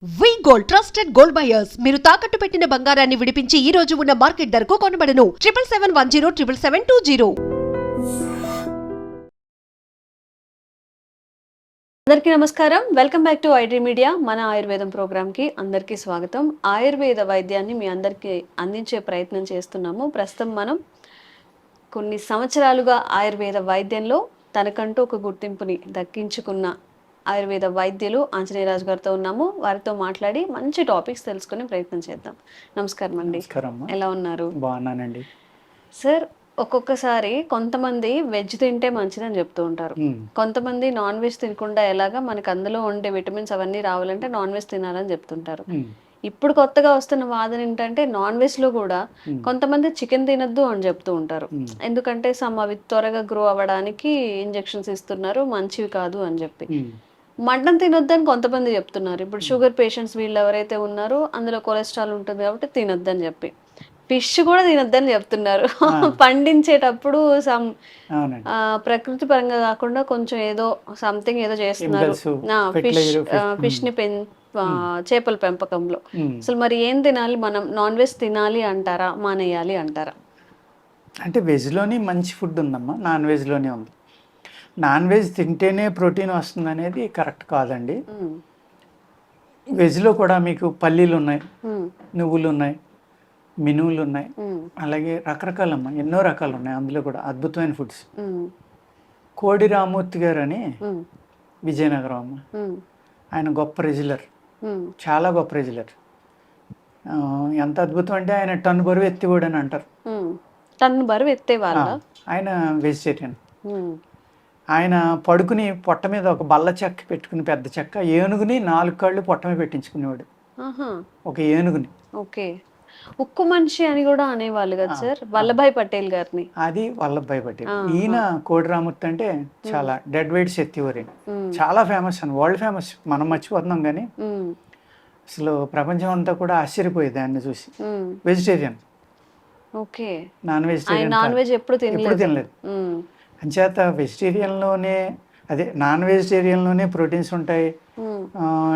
వి gold trusted gold buyers మీరు తాకట్టు పెట్టిన బంగారాన్ని విడిపించి ఈ రోజు ఉన్న మార్కెట్ ధరకు కొనబడను 7771077720. అందరికీ నమస్కారం. Welcome back to iDream media. మన ఆయుర్వేదం ప్రోగ్రామ్కి అందరికీ స్వాగతం. ఆయుర్వేద వైద్యాన్ని మీ అందరికీ అందించే ప్రయత్నం చేస్తున్నాము. ప్రస్తుతం మనం కొన్ని సంవత్సరాలుగా ఆయుర్వేద వైద్యంలో తనకంటూ ఒక గుర్తింపుని దక్కించుకున్న ఆయుర్వేద వైద్యులు ఆంజనేయరాజు గారితో ఉన్నాము. వారితో మాట్లాడి మంచి టాపిక్స్ తెలుసుకునే ప్రయత్నం చేద్దాం. నమస్కారం అండి. ఎలా ఉన్నారు? బాగున్నానండి సార్. ఒక్కొక్కసారి కొంతమంది వెజ్ తింటే మంచిదని చెప్తూ ఉంటారు, కొంతమంది నాన్ వెజ్ తినకుండా ఎలాగా మనకు అందులో ఉండే విటమిన్స్ అవన్నీ రావాలంటే నాన్ వెజ్ తినాలని చెప్తుంటారు. ఇప్పుడు కొత్తగా వస్తున్న వాదన ఏంటంటే నాన్ వెజ్ లో కూడా కొంతమంది చికెన్ తినద్దు అని చెప్తూ ఉంటారు. ఎందుకంటే అవి త్వరగా గ్రో అవ్వడానికి ఇంజెక్షన్స్ ఇస్తున్నారు, మంచివి కాదు అని చెప్పి. మటన్ తినొద్దని కొంతమంది చెప్తున్నారు. ఇప్పుడు షుగర్ పేషెంట్స్ వీళ్ళు ఎవరైతే ఉన్నారో అందులో కొలెస్ట్రాల్ ఉంటుంది కాబట్టి తినొద్దని చెప్పి, ఫిష్ కూడా తినొద్దని చెప్తున్నారు. పండించేటప్పుడు ప్రకృతి పరంగా కాకుండా కొంచెం ఏదో సంథింగ్ ఏదో చేస్తున్నారు ఫిష్ ని చేపల పెంపకంలో. అసలు మరి ఏం తినాలి? మనం నాన్ వెజ్ తినాలి అంటారా, మానేయాలి అంటారా? అంటే వెజ్లోని మంచి ఫుడ్ ఉందమ్మా, నాన్ వెజ్లోనే ఉంది. నాన్ వెజ్ తింటేనే ప్రోటీన్ వస్తుంది అనేది కరెక్ట్ కాదండి. వెజ్లో కూడా మీకు పల్లీలు ఉన్నాయి, నువ్వులు ఉన్నాయి, మినువులు ఉన్నాయి, అలాగే రకరకాలమ్మా, ఎన్నో రకాలు ఉన్నాయి. అందులో కూడా అద్భుతమైన ఫుడ్స్. కోడి రామూర్తి గారు అని విజయనగరం అమ్మ, ఆయన గొప్ప రెజ్యులర్, చాలా గొప్ప రెజ్యులర్. ఎంత అద్భుతం అంటే ఆయన టన్ను బరువు ఎత్తివాడు అని అంటారు. టన్ను బరువు ఎత్తేవాళ్ళ? ఆయన వెజిటేరియన్. ఆయన పడుకుని పొట్ట మీద ఒక బల్ల చెక్క పెట్టుకుని, పెద్ద చెక్క, ఏనుగుని 4 కాళ్ళు పొట్ట మీద పెట్టించుకునేవాడు, ఒక ఏనుగుని. ఓకే. ఉక్కు మనిషి అని కూడా అనేవాళ్ళు కదా సార్, వల్లభాయ్ పటేల్ గారిని. అది వల్లభాయ్ పటేల్. ఈయన కోడి రామూర్తి అంటే చాలా డెడ్ వెయిట్స్ ఎత్తివారు, చాలా ఫేమస్ అని, వరల్డ్ ఫేమస్. మనం మర్చిపోతున్నాం కానీ అసలు ప్రపంచం అంతా కూడా ఆశ్చర్యపోయేది ఆయన్ని చూసి. వెజిటేరియన్. ఓకే. నాన్ వెజ్ ఎప్పుడు తినలేదు. అంచేత వెజిటేరియన్లోనే, అదే నాన్ వెజిటేరియన్లోనే ప్రోటీన్స్ ఉంటాయి,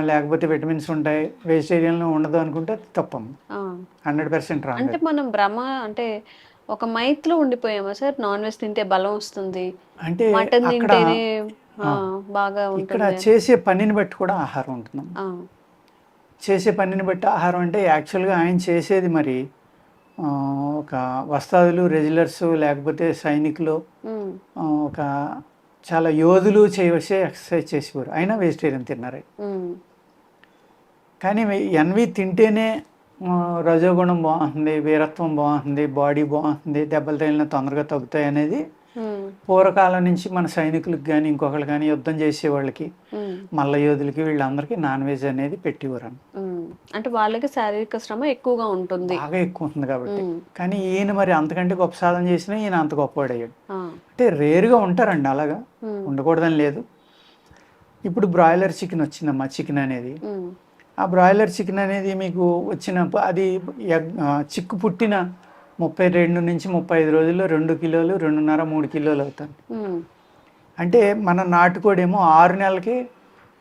లేకపోతే విటమిన్స్ ఉంటాయి, వెజిటేరియన్లో ఉండదు అనుకుంటే తప్పం. 100% రాంగ్. అంటే మనం అంటే ఒక మైత్లో ఉండిపోయామా సార్? నాన్ వెజ్ తింటే బలం వస్తుంది అంటే, మటన్ తింటేనే బాగా ఉంటుంది. ఇక్కడ చేసే పనిని బట్టి కూడా ఆహారం ఉంటుంది. చేసే పనిని బట్టి ఆహారం అంటే యాక్చువల్గా ఆయన చేసేది మరి ఒక వస్తాదులు, రెజ్యులర్స్, లేకపోతే సైనికులు, ఒక చాలా యోధులు చేయవలసే ఎక్సర్సైజ్ చేసేవారు. అయినా వెజిటేరియన్ తిన్నారు. కానీ ఎన్వి తింటేనే రజోగుణం బాగుంటుంది, వీరత్వం బాగుంటుంది, బాడీ బాగుంటుంది, దెబ్బలు తగిలిన తొందరగా తగ్గుతాయి అనేది పూర్వకాలం నుంచి మన సైనికులకు కానీ ఇంకొకరు కానీ యుద్ధం చేసే వాళ్ళకి, మల్ల యోధులకి, వీళ్ళందరికీ నాన్ వెజ్ అనేది పెట్టేవారు. అంటే వాళ్ళకి శారీరక శ్రమ ఎక్కువగా ఉంటుంది, బాగా ఎక్కువ ఉంటుంది కాబట్టి. కానీ ఈయన మరి అంతకంటే గొప్ప సాధన చేసినా ఈయన అంత గొప్పవాడయ్యాడు. అంటే రేరుగా ఉంటారండి, అలాగా ఉండకూడదని లేదు. ఇప్పుడు బ్రాయిలర్ చికెన్ వచ్చిందమ్మా, చికెన్ అనేది. ఆ బ్రాయిలర్ చికెన్ అనేది మీకు వచ్చిన, అది చిక్కు పుట్టిన 32 నుంచి 35 రోజుల్లో 2 కిలోలు, 2.5, 3 కిలోలు అవుతుంది. అంటే మన నాటుకోడేమో 6 నెలలకి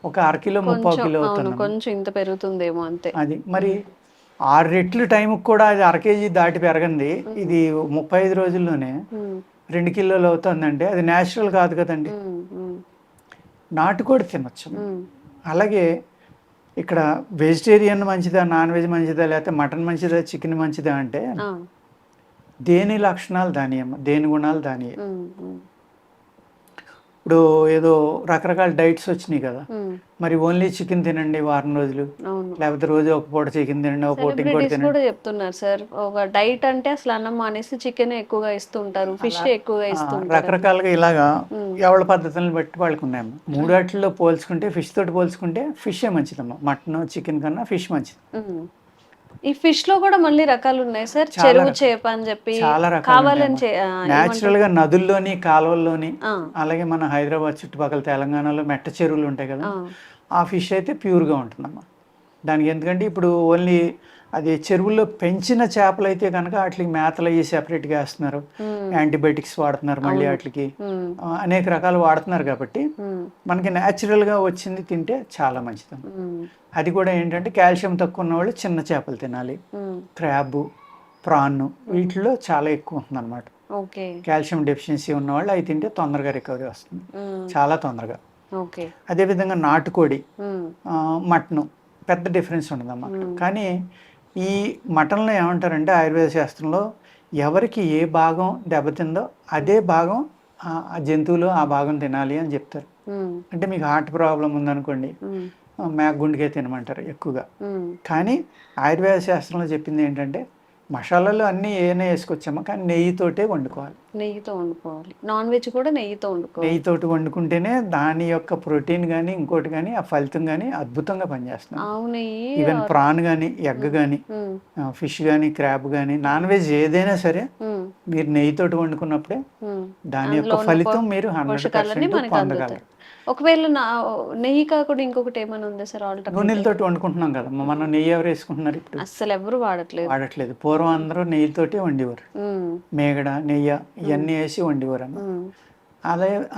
ఒక 1/2 కిలో, 3/4 కిలో అవుతుంది. కొంచెం ఇంత పెరుగుతుందేమో అంతే. అది మరి 6 రెట్లు టైంకి కూడా అది 1/2 కేజీ దాటి పెరగండి. ఇది 35 రోజుల్లోనే 2 కిలోలు అవుతుందంటే అది న్యాచురల్ కాదు కదండి. నాటుకోడి తినొచ్చు. అలాగే ఇక్కడ వెజిటేరియన్ మంచిదా, నాన్ వెజ్ మంచిదా, లేకపోతే మటన్ మంచిదా, చికెన్ మంచిదా అంటే దేని లక్షణాలు దాని, దేని గుణాలు దాని. ఇప్పుడు ఏదో రకరకాల డైట్స్ వచ్చినాయి కదా, మరి ఓన్లీ చికెన్ తినండి వారం రోజులు, లేకపోతే రోజు ఒక పూట చికెన్ తినండి, ఒక పూట ఇంకోటి తినండి చెప్తున్నారు సార్. ఒక డైట్ అంటే అసలు అన్నం మానేసి చికెన్ ఎక్కువగా ఇస్తుంటారు, ఫిష్ ఎక్కువగా ఇస్తుంటారు. రకరకాలుగా ఇలాగా ఎవరి పద్ధతులను బట్టి వాళ్ళకి ఉన్నాయమ్మా. 3 వాటిల్లో పోల్చుకుంటే, ఫిష్ తోటి పోల్చుకుంటే ఫిషే మంచిదమ్మా. మటన్, చికెన్ కన్నా ఫిష్ మంచిది. ఈ ఫిష్ లో కూడా మళ్ళీ రకాలు ఉన్నాయి సార్. చెరువు చేప అని చెప్పి చాలా రకాలు. న్యాచురల్ గా నదుల్లోని, కాలువల్లోని, అలాగే మన హైదరాబాద్ చుట్టుపక్కల తెలంగాణలో మెట్ట చెరువులు ఉంటాయి కదా, ఆ ఫిష్ అయితే ప్యూర్ గా ఉంటుందమ్మా. దానికి ఎందుకంటే ఇప్పుడు ఓన్లీ అది చెరువుల్లో పెంచిన చేపలు అయితే కనుక వాటికి మేతలు అయ్యి సెపరేట్గా వేస్తున్నారు, యాంటీబయాటిక్స్ వాడుతున్నారు, మళ్ళీ వాటికి అనేక రకాలు వాడుతున్నారు. కాబట్టి మనకి న్యాచురల్గా వచ్చింది తింటే చాలా మంచిది. అది కూడా ఏంటంటే కాల్షియం తక్కువ ఉన్న వాళ్ళు చిన్న చేపలు తినాలి. క్రాబ్, ప్రాన్ వీటిలో చాలా ఎక్కువ ఉంటుంది అనమాట. కాల్షియం డెఫిషియన్సీ ఉన్న వాళ్ళు అవి తింటే తొందరగా రికవరీ వస్తుంది, చాలా తొందరగా. అదేవిధంగా నాటుకోడి, మటన్ పెద్ద డిఫరెన్స్ ఉండదమ్మా. కానీ ఈ మటన్లో ఏమంటారంటే ఆయుర్వేద శాస్త్రంలో ఎవరికి ఏ భాగం దెబ్బతిందో అదే భాగం ఆ జంతువులు ఆ భాగం తినాలి అని చెప్తారు. అంటే మీకు హార్ట్ ప్రాబ్లం ఉందనుకోండి, మేక గుండెకే తినమంటారు ఎక్కువగా. కానీ ఆయుర్వేద శాస్త్రంలో చెప్పింది ఏంటంటే మసాలాలు అన్నీ ఏమైనా వేసుకొచ్చామా, కానీ నెయ్యితోటే వండుకోవాలి. నెయ్యితో వండుకోవాలి. నాన్ వెజ్ కూడా నెయ్యితో వండుకోవాలి. నెయ్యితోటి వండుకుంటేనే దాని యొక్క ప్రోటీన్ కానీ ఇంకోటి కానీ ఆ ఫలితం కానీ అద్భుతంగా పనిచేస్తుంది. ఈవెన్ ప్రాన్ కానీ, ఎగ్ కానీ, ఫిష్ కానీ, క్రాబ్ కానీ, నాన్ వెజ్ ఏదైనా సరే మీరు నెయ్యితోటి వండుకున్నప్పుడే దాని యొక్క ఫలితం మీరు 100% పొందగలరు. ఒకవేళ నెయ్యి కాకుండా ఇంకొకటి ఏమైనా ఉందా సార్? నూనెలతోటి వండుకుంటున్నాం కదా మనం. నెయ్యి ఎవరు వేసుకుంటున్నారు ఇప్పుడు? అసలు ఎవరు వాడట్లేదు. పూర్వం అందరూ నెయ్యితోటి వండేవారు. మేగడ, నెయ్యి ఇవన్నీ వేసి వండేవారు అన్న.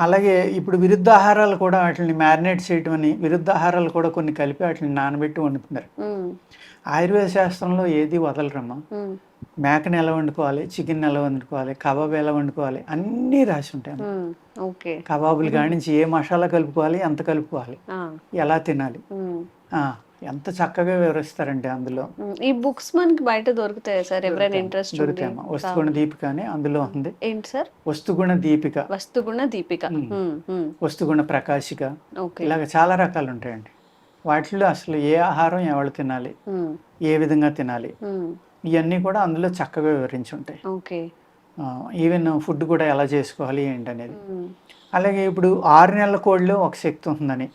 అలాగే ఇప్పుడు విరుద్ధాహారాలు కూడా వాటిని మ్యారినేట్ చేయటం అని, విరుద్ధాహారాలు కూడా కొన్ని కలిపి వాటిని నానబెట్టి వండుతున్నారు. ఆయుర్వేద శాస్త్రంలో ఏది వదలరమ్మా. మేకని ఎలా వండుకోవాలి, చికెన్ ఎలా వండుకోవాలి, కబాబ్ ఎలా వండుకోవాలి అన్నీ రాసి ఉంటాయి. కబాబులు కానించి ఏ మసాలా కలుపుకోవాలి, ఎంత కలుపుకోవాలి, ఎలా తినాలి, ఎంత చక్కగా వివరిస్తారంటే అందులో. ఈ బుక్స్ మనకి బయట దొరుకుతాయి సార్? ఎవరైనా ఇంట్రెస్ట్ దొరుకుతాయమ్మా. వస్తుగుణ దీపిక అని అందులో ఉంది. ఏంటి సార్? వస్తుగుణ దీపిక, వస్తుగుణ ప్రకాశిక, ఇలాగ చాలా రకాలు ఉంటాయండి. వాటిలో అసలు ఏ ఆహారం ఎవరు తినాలి, ఏ విధంగా తినాలి, ఇవన్నీ కూడా అందులో చక్కగా వివరించి ఉంటాయి. ఈవెన్ ఫుడ్ కూడా ఎలా చేసుకోవాలి ఏంటనేది. అలాగే ఇప్పుడు 6 నెలల కోడిలో ఒక శక్తి ఉంటుందని,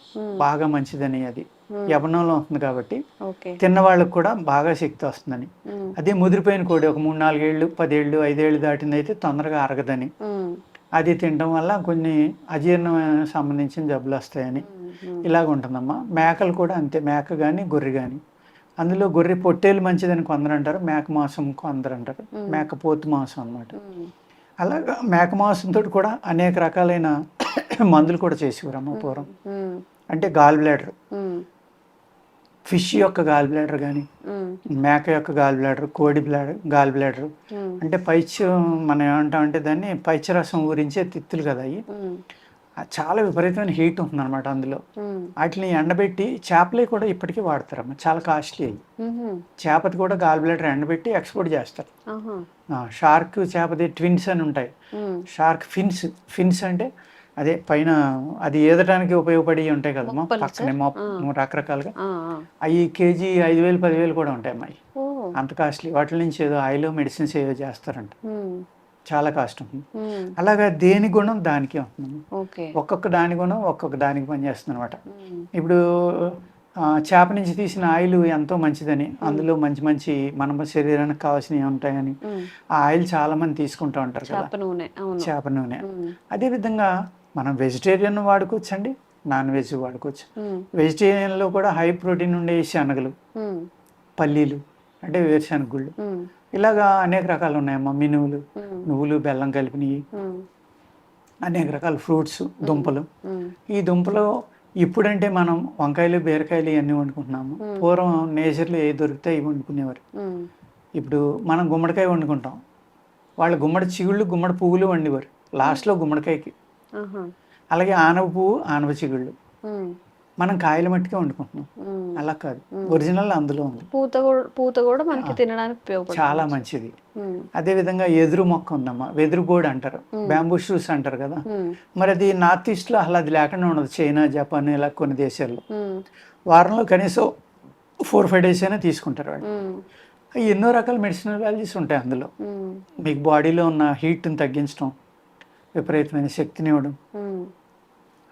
బాగా మంచిదని, అది యవనంలో ఉంటుంది కాబట్టి తిన్న వాళ్ళకి కూడా బాగా శక్తి వస్తుందని. అదే ముదిరిపోయిన కోడి ఒక 3-4 ఏళ్ళు, 10 ఏళ్ళు, 5 ఏళ్ళు దాటింది అయితే తొందరగా అరగదని, అది తినడం వల్ల కొన్ని అజీర్ణం సంబంధించిన జబ్బులు వస్తాయని ఇలాగ ఉంటుందమ్మా. మేకలు కూడా అంతే. మేక కానీ గొర్రె కానీ, అందులో గొర్రె పొట్టేలు మంచిదని కొందరు అంటారు, మేక మాంసం కొందరు అంటారు, మేక పోతు మాంసం అన్నమాట. అలాగా మేక మాంసంతో కూడా అనేక రకాలైన మందులు కూడా చేసేవారమ్మ పూర్వం. అంటే గాల్ బ్లాడర్, ఫిష్ యొక్క గాల్ బ్లాడర్ కానీ, మేక యొక్క గాల్ బ్లాడర్, కోడి గాల్ బ్లాడర్ అంటే మనం ఏమంటామంటే దాన్ని పైచరసం ఊరించే తిత్తులు కదా అవి. చాలా విపరీతమైన హీట్ ఉంటుంది అనమాట అందులో. వాటిని ఎండబెట్టి చేపలే కూడా ఇప్పటికీ వాడతారమ్మా. చాలా కాస్ట్లీ అయ్యి. చేపది కూడా గాల్ బ్లాడర్ ఎండబెట్టి ఎక్స్పోర్ట్ చేస్తారు. షార్క్ చేపది ట్విన్స్ అని ఉంటాయి. షార్క్ ఫిన్స్ అంటే అదే పైన అది ఈదటానికి ఉపయోగపడి ఉంటాయి కదమ్మా, పక్కనే రకరకాలుగా. అవి కేజీ 5,000, 10,000 కూడా ఉంటాయి అమ్మాయి. అంత కాస్ట్లీ. వాటి నుంచి ఏదో ఆయిల్, మెడిసిన్స్ ఏదో చేస్తారంట. చాలా కాస్ట్ ఉంటుంది. అలాగా దేని గుణం దానికి ఉంటుంది. ఒక్కొక్క దాని గుణం ఒక్కొక్క దానికి పనిచేస్తుంది అనమాట. ఇప్పుడు చేప నుంచి తీసిన ఆయిల్ ఎంతో మంచిదని, అందులో మంచి మంచి మన శరీరానికి కావాల్సినవి ఉంటాయని ఆ ఆయిల్ చాలా మంది తీసుకుంటూ ఉంటారు కదా, చేప నూనె. అదేవిధంగా మనం వెజిటేరియన్ వాడుకోవచ్చు అండి, నాన్ వెజ్ వాడుకోవచ్చు. వెజిటేరియన్లో కూడా హై ప్రోటీన్ ఉండే శనగలు, పల్లీలు అంటే వేరుశనగ గుళ్ళు, ఇలాగా అనేక రకాలు ఉన్నాయమ్మా. మినువులు, నువ్వులు, బెల్లం కలిపినవి, అనేక రకాల ఫ్రూట్స్, దుంపలు. ఈ దుంపలు ఇప్పుడంటే మనం వంకాయలు, బీరకాయలు ఇవన్నీ వండుకుంటున్నాము. పూర్వం నేచర్లో ఏ దొరికితే ఇవి వండుకునేవారు. ఇప్పుడు మనం గుమ్మడికాయ వండుకుంటాం, వాళ్ళు గుమ్మడి చిగుళ్ళు, గుమ్మడి పువ్వులు వండేవారు లాస్ట్లో గుమ్మడికాయకి. అలాగే ఆనవ పువ్వు, ఆనవ చిగుళ్ళు. మనం కాయల మట్టికే వండుకుంటున్నాం, అలా కాదు. ఒరిజినల్ అందులో ఉంది. పూత కూడా మనకి తినడానికి ఉపయోగపడుతుంది, చాలా మంచిది. అదే విధంగా ఎదురు మొక్క ఉందమ్మా, వెదురు బోర్డు అంటారు, బ్యాంబూ షూస్ అంటారు కదా. మరి అది నార్త్ ఈస్ట్ లో అసలు అది లేకుండా ఉండదు. చైనా, జపాన్ ఇలా కొన్ని దేశాల్లో వారంలో కనీసం 4-5 days అయినా తీసుకుంటారు వాళ్ళు. ఎన్నో రకాల మెడిసినల్ వాల్యూస్ ఉంటాయి అందులో. మీకు బాడీలో ఉన్న హీట్ని తగ్గించడం, విపరీతమైన శక్తిని ఇవ్వడం,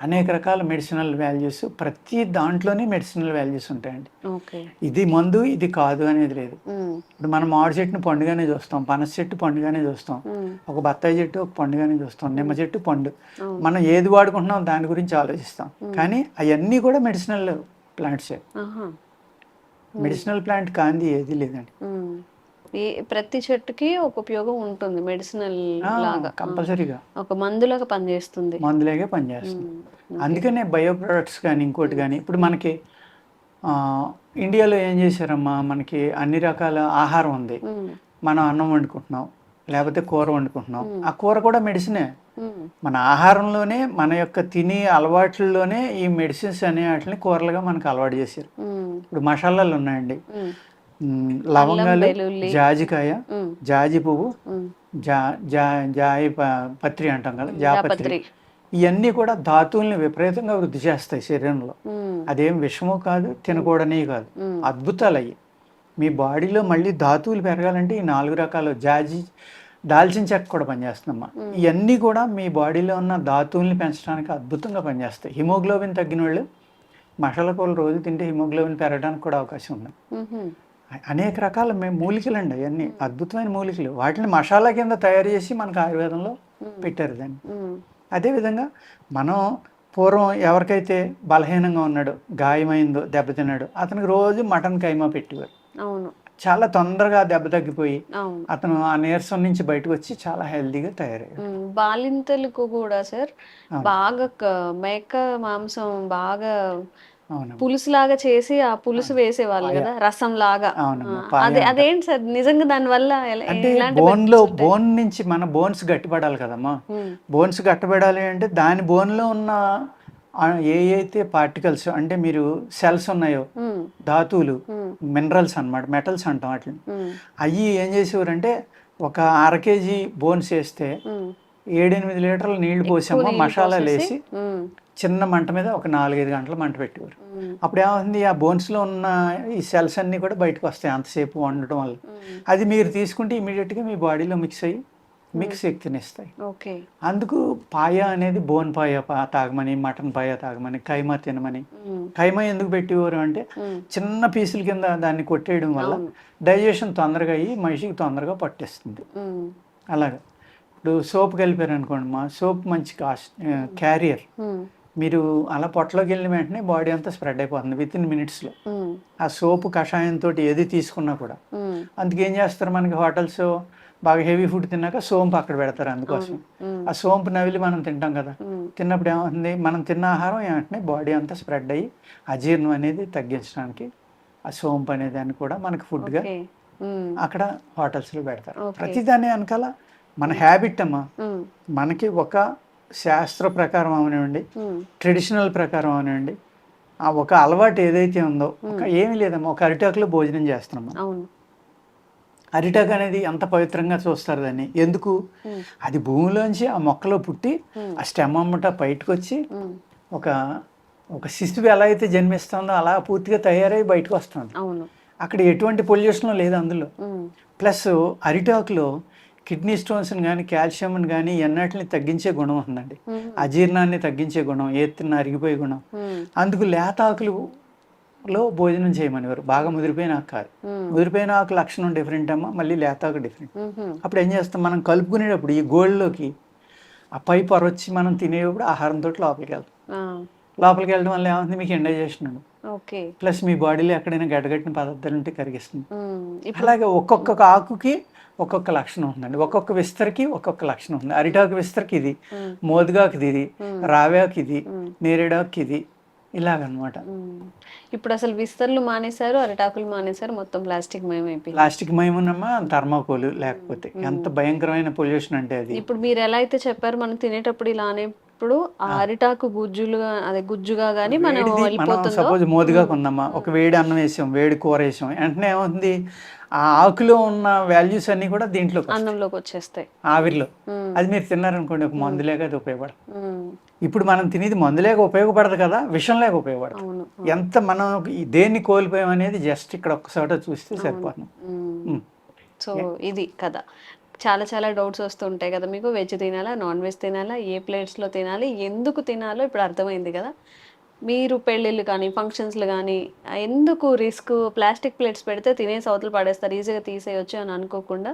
అనేక రకాల మెడిసినల్ వాల్యూస్. ప్రతి దాంట్లోనే మెడిసినల్ వాల్యూస్ ఉంటాయండి. ఇది మందు, ఇది కాదు అనేది లేదు. ఇప్పుడు మనం మామిడి చెట్టుని పండుగానే చూస్తాం, పనస చెట్టు పండుగానే చూస్తాం, ఒక బత్తాయి చెట్టు ఒక పండుగానే చూస్తాం, నిమ్మ చెట్టు పండు. మనం ఏది వాడుకుంటున్నాం దాని గురించి ఆలోచిస్తాం. కానీ అవన్నీ కూడా మెడిసినల్ ప్లాంట్సే. మెడిసినల్ ప్లాంట్ కాంది ఏది లేదండి. ప్రతి చెట్టుకి ఒక ఉపయోగం ఉంటుంది మెడిసినల్ లాగా, కంపల్సరీగా ఒక మందులాగా పనిచేస్తుంది. మందులాగే పనిచేస్తుంది. అందుకనే బయో ప్రొడక్ట్స్ కానీ ఇంకోటి కానీ ఇప్పుడు మనకి ఇండియాలో ఏం చేశారమ్మా, మనకి అన్ని రకాల ఆహారం ఉంది. మనం అన్నం వండుకుంటున్నాం, లేకపోతే కూర వండుకుంటున్నాం, ఆ కూర కూడా మెడిసినే. మన ఆహారంలోనే, మన యొక్క తినే అలవాట్లలోనే ఈ మెడిసిన్స్ అనే వాటిని కూరలుగా మనకు అలవాటు చేశారు. ఇప్పుడు మసాలాలు ఉన్నాయండి, లవంగాలు, జాజికాయ, జాజి పువ్వు, జాయి పత్రి అంటాం కదా, జాపత్రి, ఇవన్నీ కూడా ధాతువుల్ని విపరీతంగా వృద్ధి చేస్తాయి శరీరంలో. అదేం విషమో కాదు, తినకూడనే కాదు, అద్భుతాలు అయ్యి. మీ బాడీలో మళ్ళీ ధాతువులు పెరగాలంటే ఈ 4 రకాలు దాల్చిన చెక్క కూడా పనిచేస్తుందమ్మా. ఇవన్నీ కూడా మీ బాడీలో ఉన్న ధాతువుల్ని పెంచడానికి అద్భుతంగా పనిచేస్తాయి. హిమోగ్లోబిన్ తగ్గిన వాళ్ళు మసాలా కూరలు రోజు తింటే హిమోగ్లోబిన్ పెరగడానికి కూడా అవకాశం ఉంది. అనేక రకాల మూలికలు అండి, అవన్నీ అద్భుతమైన మూలికలు. వాటిని మసాలా కింద తయారు చేసి మనకు ఆయుర్వేదంలో పెట్టారు దాన్ని. అదేవిధంగా మనం పూర్వం ఎవరికైతే బలహీనంగా ఉన్నాడో, గాయమైందో, దెబ్బతిన్నాడో, అతనికి రోజు మటన్ కైమా పెట్టేవారు. చాలా తొందరగా దెబ్బ తగ్గిపోయి అతను ఆ నీరసం నుంచి బయటకు వచ్చి చాలా హెల్దీగా తయారయ్యాడు. బాలింతలకు కూడా సార్ బాగా మేక మాంసం బాగా పులుసు లాగా చేసి ఆ పులుసు వేసేవాళ్ళు కదా, రసం లాగా. అదేంటి సార్ నిజంగా దాని వల్ల అంటే బోన్ నుంచి మన బోన్స్ గట్టిపడాలి కదమ్మా. బోన్స్ గట్టిపడాలి అంటే దాని బోన్లో ఉన్న అయితే పార్టికల్స్, అంటే మీరు సెల్స్ ఉన్నాయో, ధాతువులు, మినరల్స్ అన్నమాట, మెటల్స్ అంటాం వాటిని, అవి ఏం చేసేవారంటే ఒక 1/2 kg బోన్స్ వేస్తే 7-8 లీటర్ల నీళ్లు పోసామో మసాలాలు వేసి చిన్న మంట మీద ఒక 4-5 గంటల మంట పెట్టేవారు. అప్పుడు ఏమవుతుంది, ఆ బోన్స్లో ఉన్న ఈ సెల్స్ అన్నీ కూడా బయటకు వస్తాయి అంతసేపు వండటం వల్ల. అది మీరు తీసుకుంటే ఇమీడియట్గా మీ బాడీలో మిక్స్ అయ్యి మీకు శక్తిని ఇస్తాయి. అందుకు పాయ అనేది బోన్ పాయ తాగమని, మటన్ పాయ తాగమని, కైమా తినమని. కైమా ఎందుకు పెట్టేవారు అంటే చిన్న పీసుల కింద దాన్ని కొట్టేయడం వల్ల డైజెషన్ తొందరగా అయ్యి మనిషికి తొందరగా పట్టేస్తుంది. అలాగా ఇప్పుడు సోప్ కలిపారు అనుకోండి, మా సోప్ మంచి క్యారియర్. మీరు అలా పొట్టలోకి వెళ్ళిన వెంటనే బాడీ అంతా స్ప్రెడ్ అయిపోతుంది విత్ ఇన్ మినిట్స్లో. ఆ సోపు కషాయంతో ఏది తీసుకున్నా కూడా. అందుకేం చేస్తారు, మనకి హోటల్స్ బాగా హెవీ ఫుడ్ తిన్నాక సోంపు అక్కడ పెడతారు. అందుకోసం ఆ సోంపు నవిలి మనం తింటాం కదా, తిన్నప్పుడు ఏమవుతుంది, మనం తిన్న ఆహారం ఏమంటే బాడీ అంతా స్ప్రెడ్ అయ్యి అజీర్ణం అనేది తగ్గించడానికి ఆ సోంపు అనే దాన్ని కూడా మనకి ఫుడ్గా అక్కడ హోటల్స్లో పెడతారు. ప్రతిదాన్ని వెనకాల మన హ్యాబిట్ అమ్మా. మనకి ఒక శాస్త్ర ప్రకారం అవనివ్వండి, ట్రెడిషనల్ ప్రకారం అవనివ్వండి, ఆ ఒక అలవాటు ఏదైతే ఉందో, ఏమీ లేదమ్మా, ఒక అరిటాకులో భోజనం చేస్తున్నామా. అరిటాకు అనేది ఎంత పవిత్రంగా చూస్తారు దాన్ని. ఎందుకు, అది భూమిలోంచి ఆ మొక్కలో పుట్టి ఆ స్టెమ్ అమ్మట బయటకు వచ్చి ఒక శిశువు ఎలా అయితే జన్మిస్తుందో అలా పూర్తిగా తయారై బయటకు వస్తుంది. అక్కడ ఎటువంటి పొల్యూషన్ లేదు అందులో. ప్లస్ అరిటాకులో కిడ్నీ స్టోన్స్ని కానీ, కాల్షియంని కానీ ఎన్నటిని తగ్గించే గుణం ఉందండి. అజీర్ణాన్ని తగ్గించే గుణం, ఏత్తిన అరిగిపోయే గుణం. అందుకు లేత ఆకులులో భోజనం చేయమనేవారు. బాగా ముదిరిపోయిన ఆకు కాదు, ముదిరిపోయిన ఆకు లక్షణం డిఫరెంట్ అమ్మా, మళ్ళీ లేత ఆకు డిఫరెంట్. అప్పుడు ఏం చేస్తాం, మనం కలుపుకునేటప్పుడు ఈ గోల్డ్లోకి ఆ పై పొర వచ్చి మనం తినేటప్పుడు ఆహారంతో లోపలికి వెళ్తాం. లోపలికి వెళ్ళడం వల్ల ఏమవుతుంది, మీకు ఇండైజెషన్ ఉంది. ప్లస్ మీ బాడీలో ఎక్కడైనా గడ్డగట్టిన పదార్థాలు ఉంటే కరిగిస్తుంది. అలాగే ఒక్కొక్క ఆకుకి ఒక్కొక్క లక్షణం ఉందండి, ఒక్కొక్క విస్తరికి ఒక్కొక్క లక్షణం ఉంది. అరిటాకు విస్తరికి ఇది, మోదుగాకు ఇది, రావాకు ఇది, నేరేడాకు ఇది, ఇలాగనమాట. ఇప్పుడు అసలు విస్తర్లు మానేశారు, అరిటాకులు మానేశారు, మొత్తం ప్లాస్టిక్ మయం అయిపోయింది. ప్లాస్టిక్ మయమునమ్మా, థర్మాకోల్ లేకపోతే ఎంత భయంకరమైన పొల్యూషన్ అంటే అది. ఇప్పుడు మీరు ఎలా అయితే చెప్పారు, మనం తినేటప్పుడు ఇలానే ఇప్పుడు ఆ అరిటాకు గుజ్జులుగా, అదే గుజ్జుగా కానీ మనం సపోజ్ మోదుగాకు ఉందమ్మా, ఒక వేడి అన్నం వేసాం, వేడి కూర వేసాం, వెంటనే ఏమవుతుంది, ఆ ఆకులో ఉన్న వాల్యూస్ అన్ని కూడా దీంట్లో అన్నంలోకి వచ్చేస్తాయి ఆవిరిలో. అది మీరు తిన్నారనుకోండి, ఒక మందు లేక అది ఉపయోగపడదు. ఇప్పుడు మనం తినేది మందు లేక ఉపయోగపడదు కదా, విషం లేక ఉపయోగపడదు. ఎంత మనం దేన్ని కోల్పోయాం అనేది జస్ట్ ఇక్కడ ఒక్కసారి చూస్తే సరిపోతుంది. సో ఇది కదా, చాలా చాలా డౌట్స్ వస్తుంటాయి కదా మీకు, వెజ్ తినాలా, నాన్ వెజ్ తినాలా, ఏ ప్లేట్స్లో తినాలి, ఎందుకు తినాలో ఇప్పుడు అర్థమైంది కదా. మీరు పెళ్ళిళ్ళు కానీ ఫంక్షన్స్లు కానీ ఎందుకు రిస్క్, ప్లాస్టిక్ ప్లేట్స్ పెడితే తినేసి అవతలు పడేస్తారు, ఈజీగా తీసేయొచ్చు అని అనుకోకుండా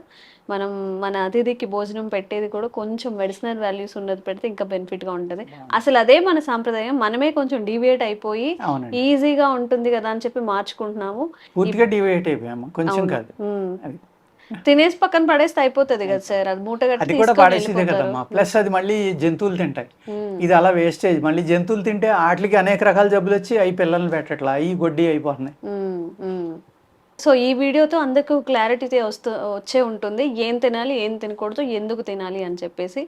మనం మన అతిథికి భోజనం పెట్టేది కూడా కొంచెం మెడిసినల్ వాల్యూస్ ఉన్నది పెడితే ఇంకా బెనిఫిట్గా ఉంటుంది. అసలు అదే మన సాంప్రదాయం, మనమే కొంచెం డివియేట్ అయిపోయి అవునండి, ఈజీగా ఉంటుంది కదా అని చెప్పి మార్చుకుంటున్నాము. పూర్తిగా డివైట్ అయిపోయాము, కొంచెం కాదు. అది తినేసి పక్కన పడేస్తే అయిపోతుంది కదా సార్, అది మూట అది కట్టి కూడా తీసుకొని పడేసేదే వెళ్ళిపోతారు. కదమ్మా. ప్లస్ అది మళ్ళీ జంతువులు తింటాయి, ఇది అలా వేస్టేజ్. మళ్ళీ జంతువులు తింటే వాటికి అనేక రకాల జబ్బులు వచ్చి అవి పిల్లల్ని పెట్టట్లా, అవి గొడ్డి అయిపోతున్నాయి. సో ఈ వీడియోతో అందరికీ క్లారిటీ వచ్చే ఉంటుంది, ఏం తినాలి ఏం తినకూడదు, ఎందుకు తినాలి అని చెప్పేసి.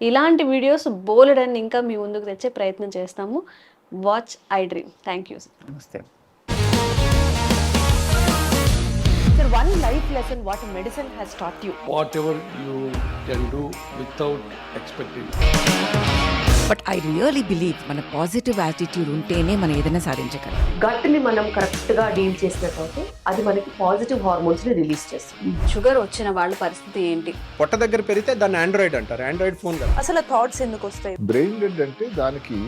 ఇలాంటి వీడియోస్ బోలెడన్ని ఇంకా మీ ముందుకు తెచ్చే ప్రయత్నం చేస్తాము. Watch I dream. Thank you. నమస్తే. Sir, one life lesson what medicine has taught you. Whatever you can do without expecting. But I really believe మన పాజిటివ్ యాటిట్యూడ్ ఉంటేనే మనం ఏదైనా సాధించగలం. గట్ ని మనం కరెక్ట్ గా డీల్ చేసినట్లయితే అది మనకి పాజిటివ్ హార్మోన్స్ ని రిలీజ్ చేస్తుంది. షుగర్ వచ్చిన వాళ్ళ పరిస్థితి ఏంటి? పొట్ట దగ్గర పెరిగితే దాన్ని ఆండ్రాయిడ్ అంటారు, ఆండ్రాయిడ్ ఫోన్ కదా. అసలు థాట్స్ ఎందుకు వస్తాయి? బ్రెయిన్ డెడ్ అంటే దానికి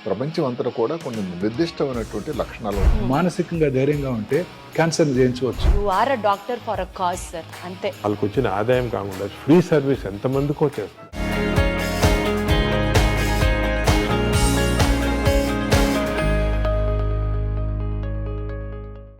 ప్రపంచం అంతా కూడా కొన్ని నిర్దిష్టమైనటువంటి లక్షణాలు ఉంటాయి. మానసికంగా ధైర్యంగా ఉంటే క్యాన్సర్ జయించవచ్చు. You are a doctor for a cause sir, అంతే. వాళ్ళకి వచ్చిన ఆదాయం కాకుండా ఫ్రీ సర్వీస్ ఎంతమందికో చేస్తుంది.